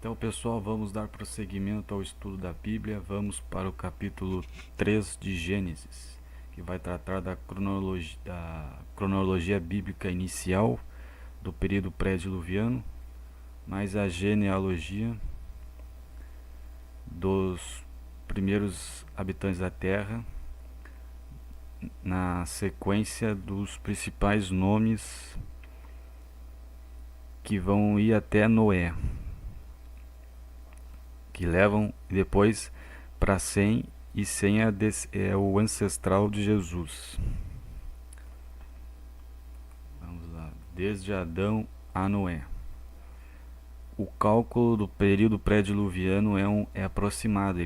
Então, pessoal, vamos dar prosseguimento ao estudo da Bíblia. Vamos para o capítulo 3 de Gênesis, que vai tratar da cronologia bíblica inicial do período pré-diluviano, mais a genealogia dos primeiros habitantes da Terra, na sequência dos principais nomes que vão ir até Noé, que levam depois para Sem, e Sem é o ancestral de Jesus. Vamos lá, desde Adão a Noé. O cálculo do período pré-diluviano é aproximado,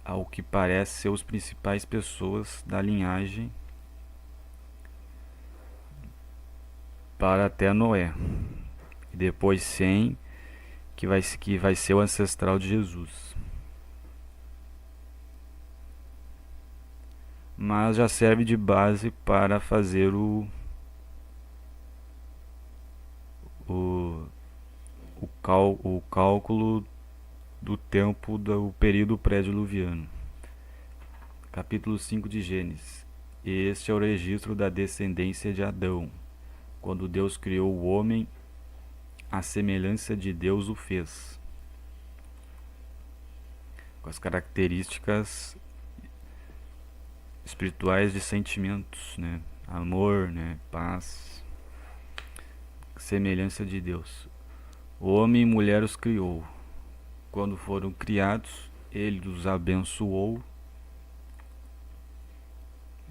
ao que parece ser os principais pessoas da linhagem para até Noé, e depois Sem, que vai ser o ancestral de Jesus. Mas já serve de base para fazer o, o cálculo do tempo do período pré-diluviano. Capítulo 5 de Gênesis. Este é o registro da descendência de Adão. Quando Deus criou o homem, à semelhança de Deus o fez, com as características espirituais de sentimentos, né? Amor, né? Paz, semelhança de Deus. O homem e mulher os criou. Quando foram criados, ele os abençoou.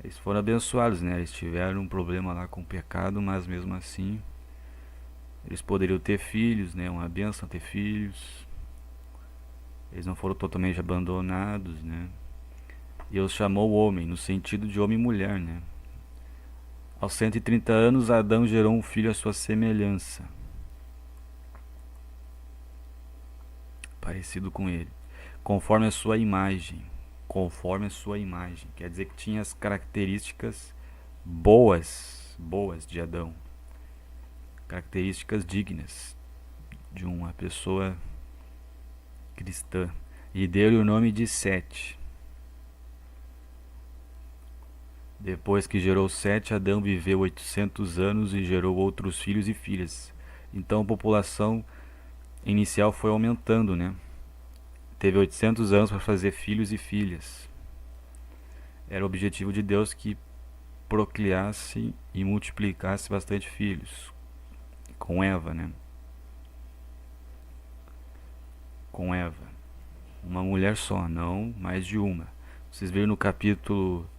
Eles foram abençoados, né? Eles tiveram um problema lá com o pecado, mas mesmo assim eles poderiam ter filhos, né? Uma bênção ter filhos. Eles não foram totalmente abandonados, né? E Deus chamou o homem, no sentido de homem e mulher, né? Aos 130 anos, Adão gerou um filho à sua semelhança, parecido com ele, conforme a sua imagem. Conforme a sua imagem, quer dizer que tinha as características boas de Adão, características dignas de uma pessoa cristã, e deu-lhe o nome de Sete. Depois que gerou Sete, Adão viveu 800 anos e gerou outros filhos e filhas. Então a população inicial foi aumentando, né? Teve 800 anos para fazer filhos e filhas. Era o objetivo de Deus que procriasse e multiplicasse bastante filhos. Com Eva, né? Com Eva. Uma mulher só, não mais de uma. Vocês viram no capítulo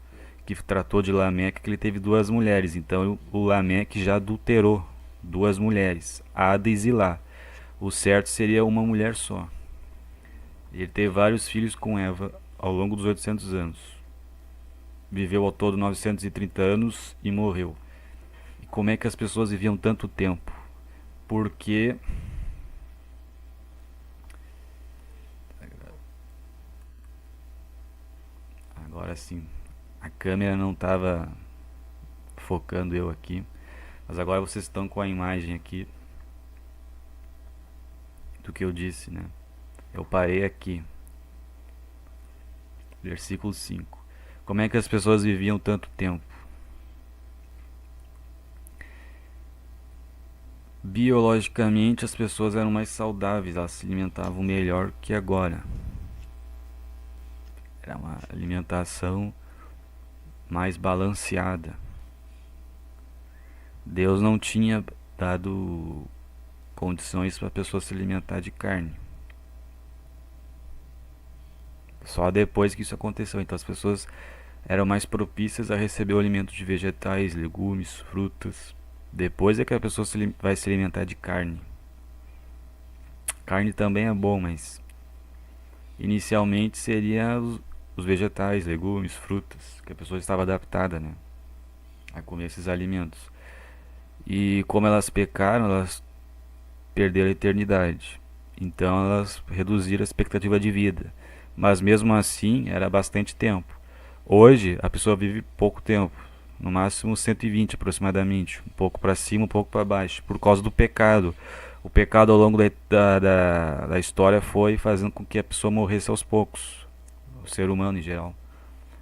que tratou de Lameque que ele teve duas mulheres. Então o Lameque já adulterou duas mulheres, Ada e Zilá. O certo seria uma mulher só. Ele teve vários filhos com Eva ao longo dos 800 anos. Viveu ao todo 930 anos e morreu. E como é que as pessoas viviam tanto tempo? Porque agora sim, a câmera não estava focando eu aqui, mas agora vocês estão com a imagem aqui do que eu disse, né? Eu parei aqui. Versículo 5. Como é que as pessoas viviam tanto tempo? Biologicamente, as pessoas eram mais saudáveis, elas se alimentavam melhor que agora. Era uma alimentação mais balanceada. Deus não tinha dado condições para a pessoa se alimentar de carne. Só depois que isso aconteceu. Então as pessoas eram mais propícias a receber o alimento de vegetais, legumes, frutas. Depois é que a pessoa vai se alimentar de carne. Carne também é bom, mas inicialmente seria os vegetais, legumes, frutas, que a pessoa estava adaptada, né, a comer esses alimentos. E como elas pecaram, elas perderam a eternidade. Então elas reduziram a expectativa de vida. Mas mesmo assim era bastante tempo. Hoje a pessoa vive pouco tempo, no máximo 120 aproximadamente, um pouco para cima, um pouco para baixo, por causa do pecado. O pecado ao longo da história foi fazendo com que a pessoa morresse aos poucos, o ser humano em geral.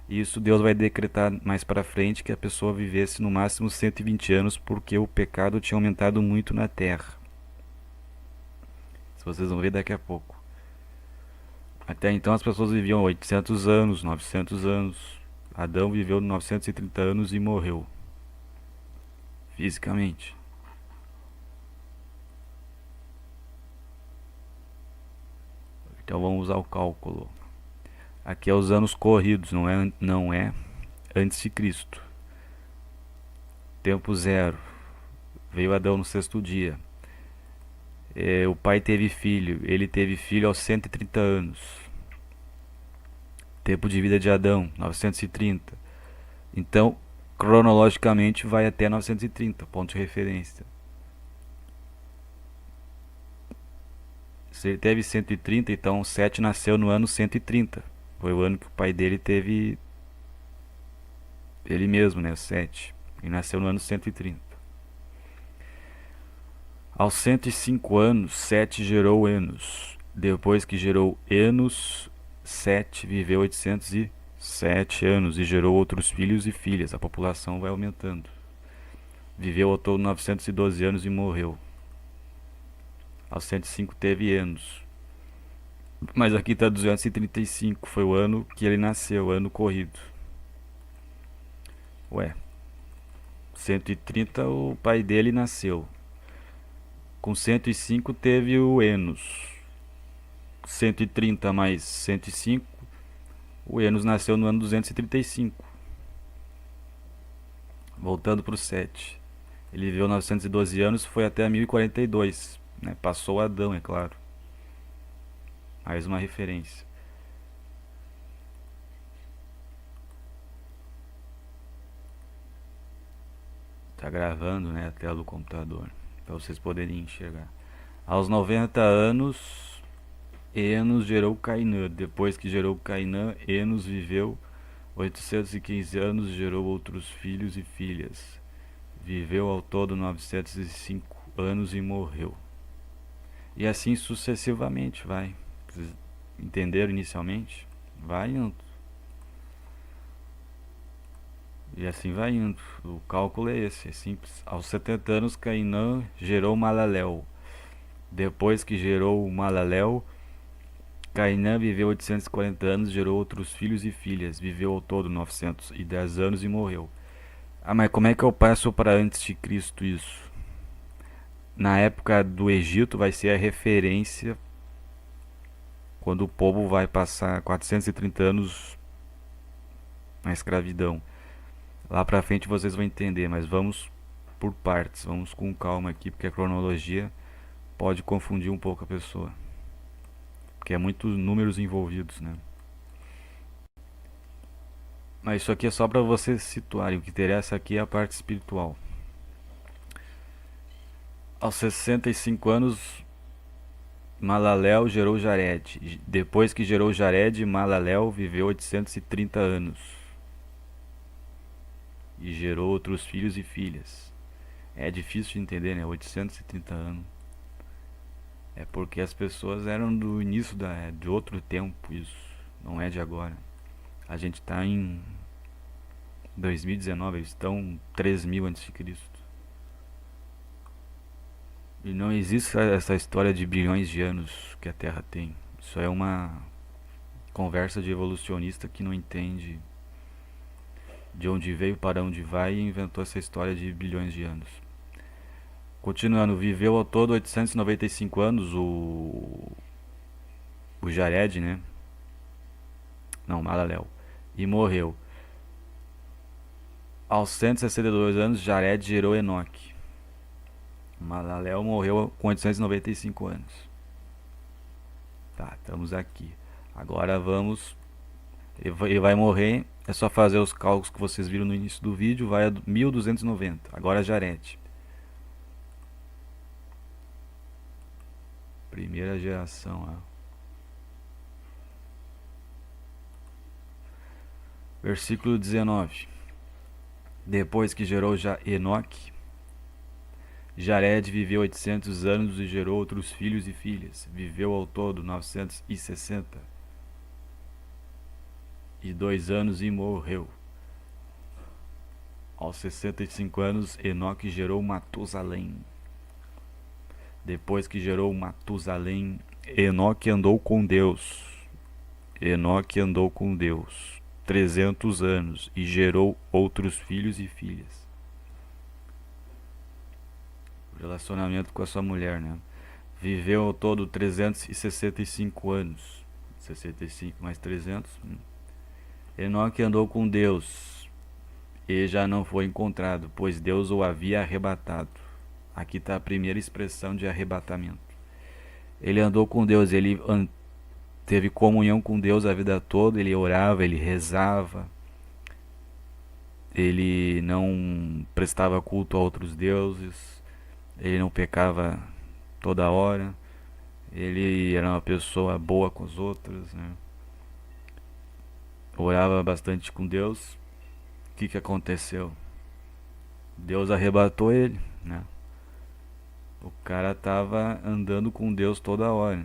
E isso Deus vai decretar mais para frente que a pessoa vivesse no máximo 120 anos, porque o pecado tinha aumentado muito na Terra. Se vocês vão ver daqui a pouco. Até então as pessoas viviam 800 anos, 900 anos. Adão viveu 930 anos e morreu fisicamente. Então vamos usar o cálculo. Aqui é os anos corridos, não é antes de Cristo. Tempo zero. Veio Adão no sexto dia. O pai teve filho. Ele teve filho aos 130 anos. Tempo de vida de Adão, 930. Então, cronologicamente, vai até 930, ponto de referência. Se ele teve 130, então Sete nasceu no ano 130. Foi o ano que o pai dele teve ele mesmo, né, Sete. Ele nasceu no ano 130. Aos 105 anos, Sete gerou Enos. Depois que gerou Enos, Sete viveu 807 anos e gerou outros filhos e filhas. A população vai aumentando. Viveu ao todo 912 anos e morreu. Aos 105 teve Enos. Mas aqui está 235, foi o ano que ele nasceu, ano corrido. Ué, 130 o pai dele nasceu. Com 105 teve o Enos. 130 mais 105, o Enos nasceu no ano 235. Voltando para o 7. Ele viveu 912 anos e foi até 1042. Né? Passou Adão, é claro. Mais uma referência. Tá gravando, né, a tela do computador, para vocês poderem enxergar. Aos 90 anos, Enos gerou Cainã. Depois que gerou Cainã, Enos viveu 815 anos e gerou outros filhos e filhas. Viveu ao todo 905 anos e morreu. E assim sucessivamente vai. Vocês entenderam inicialmente? Vai indo. E assim vai indo. O cálculo é esse, é simples. Aos 70 anos, Cainã gerou Malaléu. Depois que gerou Malaléu, Cainã viveu 840 anos, gerou outros filhos e filhas. Viveu ao todo 910 anos e morreu. Ah, mas como é que eu passo para antes de Cristo isso? Na época do Egito vai ser a referência quando o povo vai passar 430 anos na escravidão. Lá pra frente vocês vão entender, mas vamos por partes, vamos com calma aqui, porque a cronologia pode confundir um pouco a pessoa. Porque é muitos números envolvidos, né? Mas isso aqui é só para vocês se situarem. O que interessa aqui é a parte espiritual. Aos 65 anos, Malaléu gerou Jared. Depois que gerou Jared, Malaléu viveu 830 anos. E gerou outros filhos e filhas. É difícil de entender, né? 830 anos. É porque as pessoas eram do início de outro tempo, isso. Não é de agora. A gente está em 2019, eles estão 3000 a.C. E não existe essa história de bilhões de anos que a Terra tem. Isso é uma conversa de evolucionista que não entende de onde veio, para onde vai e inventou essa história de bilhões de anos. Continuando, viveu ao todo 895 anos o Jared, né? Não, Malaléu. E morreu. Aos 162 anos, Jared gerou Enoque. Malaléu morreu com 895 anos. Tá, estamos aqui. Agora vamos. Ele vai morrer. É só fazer os cálculos que vocês viram no início do vídeo. Vai a 1290. Agora Jared. Primeira geração. Ó. Versículo 19. Depois que gerou já Enoque, Jared viveu 800 anos e gerou outros filhos e filhas. Viveu ao todo 962 anos e morreu. Aos 65 anos, Enoque gerou Matusalém. Depois que gerou Matusalém, Enoque andou com Deus. Enoque andou com Deus 300 anos e gerou outros filhos e filhas. Relacionamento com a sua mulher, né? Viveu ao todo 365 anos. 65 mais 300. Enoque andou com Deus e já não foi encontrado, pois Deus o havia arrebatado. Aqui está a primeira expressão de arrebatamento. Ele andou com Deus, ele teve comunhão com Deus a vida toda, ele orava, ele rezava, ele não prestava culto a outros deuses, ele não pecava toda hora, ele era uma pessoa boa com os outros, né? Orava bastante com Deus. O que aconteceu? Deus arrebatou ele, né? O cara tava andando com Deus toda hora.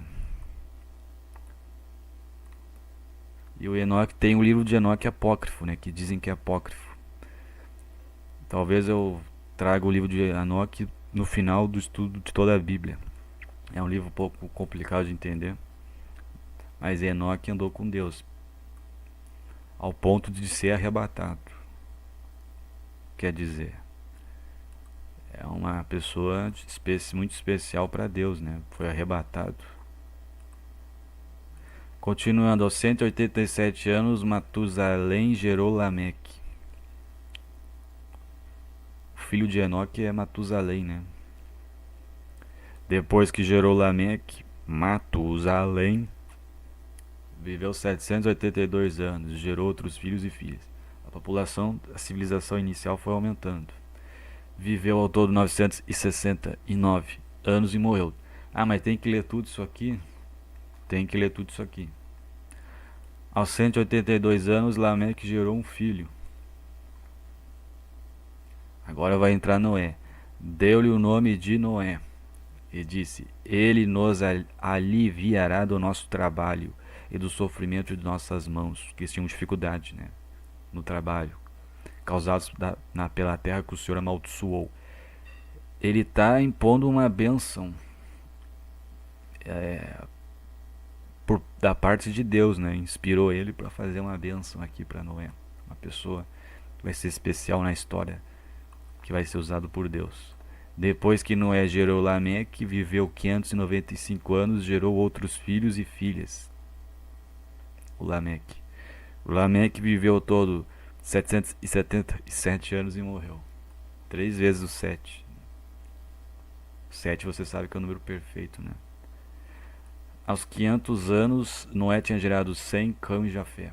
E o Enoque tem o livro de Enoque apócrifo, né? Que dizem que é apócrifo. Talvez eu traga o livro de Enoque no final do estudo de toda a Bíblia. É um livro um pouco complicado de entender. Mas Enoque andou com Deus ao ponto de ser arrebatado. Quer dizer, é uma pessoa muito especial para Deus, né? Foi arrebatado. Continuando, aos 187 anos, Matusalém gerou Lameque. O filho de Enoque é Matusalém, né? Depois que gerou Lameque, Matusalém viveu 782 anos, gerou outros filhos e filhas. A população, a civilização inicial foi aumentando. Viveu ao todo 969 anos e morreu. Ah, mas tem que ler tudo isso aqui? Tem que ler tudo isso aqui. Aos 182 anos, Lameque gerou um filho. Agora vai entrar Noé. Deu-lhe o nome de Noé e disse: Ele nos aliviará do nosso trabalho e do sofrimento de nossas mãos, que tinham dificuldade, né, no trabalho, causados pela terra que o Senhor amaldiçoou. Ele está impondo uma bênção da parte de Deus, né? Inspirou ele para fazer uma bênção aqui para Noé, uma pessoa que vai ser especial na história, que vai ser usado por Deus. Depois que Noé gerou Lameque, viveu 595 anos, gerou outros filhos e filhas. O Lameque viveu todo 777 anos e morreu. 3 vezes o 7. O 7 você sabe que é o número perfeito, né? Aos 500 anos, Noé tinha gerado Sem, Cão e Jafé.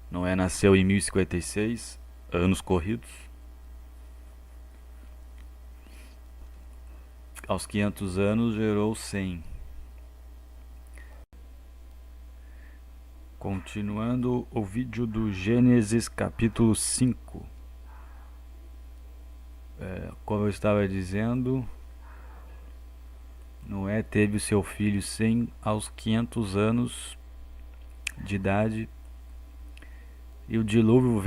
Noé nasceu em 1056 anos corridos. Aos 500 anos, gerou Sem. Continuando o vídeo do Gênesis capítulo 5. Como eu estava dizendo, Noé teve o seu filho Sem aos 500 anos de idade. E o dilúvio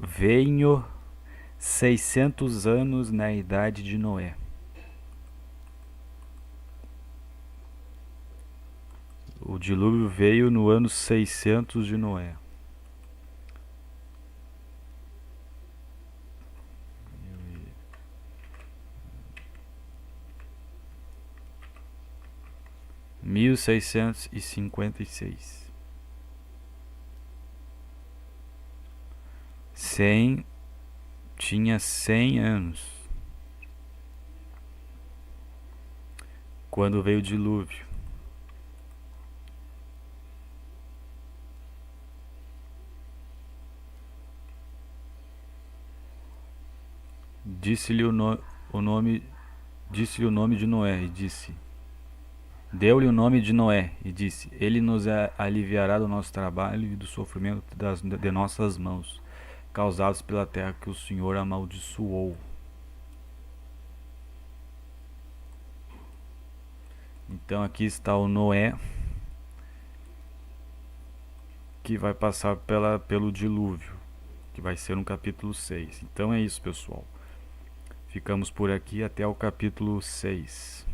veio 600 anos na idade de Noé. O dilúvio veio no ano 600 de Noé. Mil seiscentos e 1656. Tinha 100 anos quando veio o dilúvio. Disse-lhe o nome de Noé e disse: Deu-lhe o nome de Noé e disse: Ele nos aliviará do nosso trabalho e do sofrimento de nossas mãos, causados pela terra que o Senhor amaldiçoou. Então aqui está o Noé, que vai passar pelo dilúvio, que vai ser no capítulo 6. Então é isso, pessoal. Ficamos por aqui até o capítulo 6.